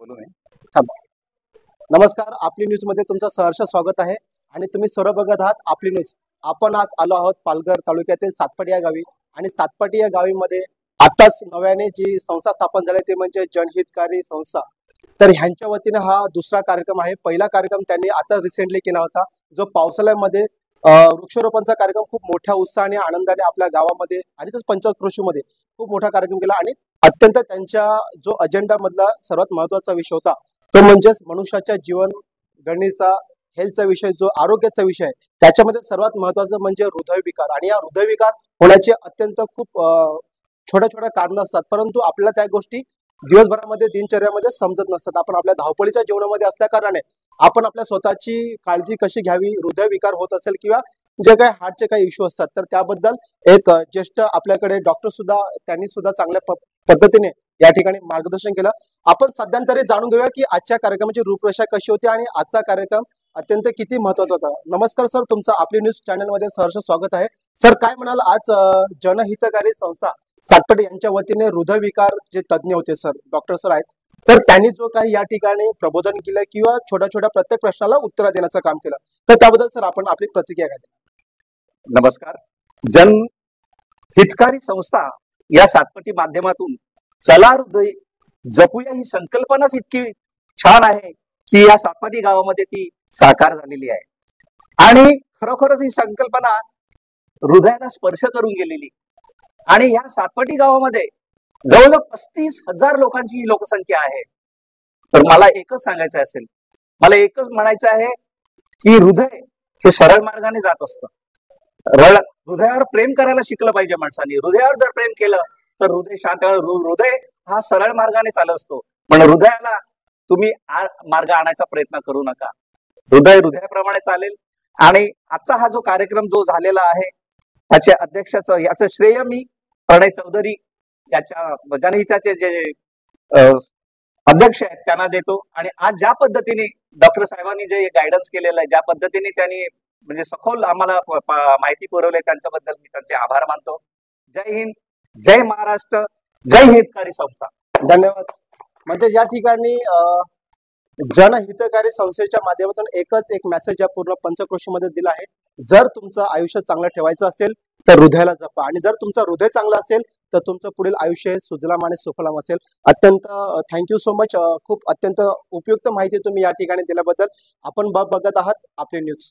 चालू आहे. थांबा. नमस्कार, आपली न्यूज मध्ये तुमचं सहर्ष स्वागत आहे आणि तुम्ही सर्व बघत आहात आपली न्यूज. आपण आज आलो आहोत पालघर तालुक्यातील सातपाटी या गावी आणि सातपाटी या गावीमध्ये आताच नव्याने जी संस्था स्थापन झाली ते म्हणजे जनहितकारी संस्था. तर ह्यांच्या वतीने हा दुसरा कार्यक्रम आहे. पहिला कार्यक्रम त्यांनी आता रिसेंटली केला होता, जो पावसाळ्यामध्ये वृक्षारोपणचा कार्यक्रम खूप मोठ्या उत्साहाने आनंदाने आपल्या गावामध्ये आणि तसंच पंचायत कृषीमध्ये खूप मोठा कार्यक्रम केला आणि अत्यंत त्यांच्या जो अजेंडा मधला सर्वात महत्वाचा विषय होता तो म्हणजेच मनुष्याच्या जीवन गणनेचा हेल्थचा विषय, जो आरोग्याचा विषय आहे, त्याच्यामध्ये सर्वात महत्वाचं म्हणजे हृदयविकार. आणि या हृदयविकार होण्याचे अत्यंत खूप छोट्या छोट्या कारण असतात, परंतु आपल्याला त्या गोष्टी दिवसभरामध्ये दिनचर्यामध्ये समजत नसतात. आपण आपल्या धावपळीच्या जीवनामध्ये असल्या कारणाने आपण आपल्या स्वतःची काळजी कशी घ्यावी, हृदयविकार होत असेल किंवा जे काही हार्टचे काही इश्यू असतात, तर त्याबद्दल एक ज्येष्ठ आपल्याकडे डॉक्टर सुद्धा त्यांनी सुद्धा चांगल्या पद्धतीने या ठिकाणी मार्गदर्शन केलं. आपण सध्यांतरी जाणून घेऊया की आजच्या कार्यक्रमाची रूपरेषा कशी होती आणि आजचा कार्यक्रम अत्यंत किती महत्वाचा होता. नमस्कार सर, तुमचं आपली न्यूज चॅनल मध्ये सहर्ष स्वागत आहे. सर, काय म्हणाल, आज जनहितकारी संस्था सातपाटी यांच्या वतीने हृदयविकार जे तज्ञ होते सर, डॉक्टर सर आहेत, तर त्यांनी जो काही या ठिकाणी प्रबोधन केलं किंवा छोट्या छोट्या प्रत्येक प्रश्नाला उत्तर देण्याचं काम केलं, तर त्याबद्दल सर आपण आपली प्रतिक्रिया काय? नमस्कार. जन हितकारी संस्था या सातपाटी माध्यमातून चला हृदय जपूया ही संकल्पनाच इतकी छान आहे की या सातपाटी गावामध्ये ती साकार झालेली आहे आणि खरोखरच ही संकल्पना हृदयाला स्पर्श करून गेलेली. आणि या सातपाटी गावामध्ये जवळजवळ 35,000 लोकांची ही लोकसंख्या आहे. तर मला एकच सांगायचं असेल, मला एकच म्हणायचं आहे की हृदय हे सरळ मार्गाने जात असतं. हृदयावर प्रेम करायला शिकलं पाहिजे माणसाने. हृदयावर जर प्रेम केलं तर हृदय शांत. हृदय हा सरळ मार्गाने चालत असतो, पण हृदयाला तुम्ही मार्ग आणायचा प्रयत्न करू नका. हृदय हृदयाप्रमाणे चालेल. आणि आजचा हा जो कार्यक्रम जो झालेला आहे त्याच्या अध्यक्षाचं याचं श्रेय मी प्रणय चौधरी याच्या जनहिताचे जे अध्यक्ष आहेत त्यांना देतो. आणि आज ज्या पद्धतीने डॉक्टर साहेबांनी जे गायडन्स केलेलं आहे, ज्या पद्धतीने त्यांनी म्हणजे सखोल आम्हाला माहिती पुरवली, त्यांच्याबद्दल मी त्यांचे आभार मानतो. जय हिंद, जय महाराष्ट्र, जय हितकारी संस्था. धन्यवाद. म्हणजे या ठिकाणी जनहितकारी संस्थेच्या माध्यमातून एकच एक मेसेज या पूर्ण पंचक्रोशीमध्ये दिला आहे. जर तुमचं आयुष्य चांगलं ठेवायचं असेल तर हृदयाला जपा, आणि जर तुमचं हृदय चांगलं असेल तर तुमचं पुढील आयुष्य हे सुजलाम आणि सुफलाम असेल. अत्यंत थँक्यू सो मच. खूप अत्यंत उपयुक्त माहिती तुम्ही या ठिकाणी दिल्याबद्दल. आपण बघत आहात आपली न्यूज.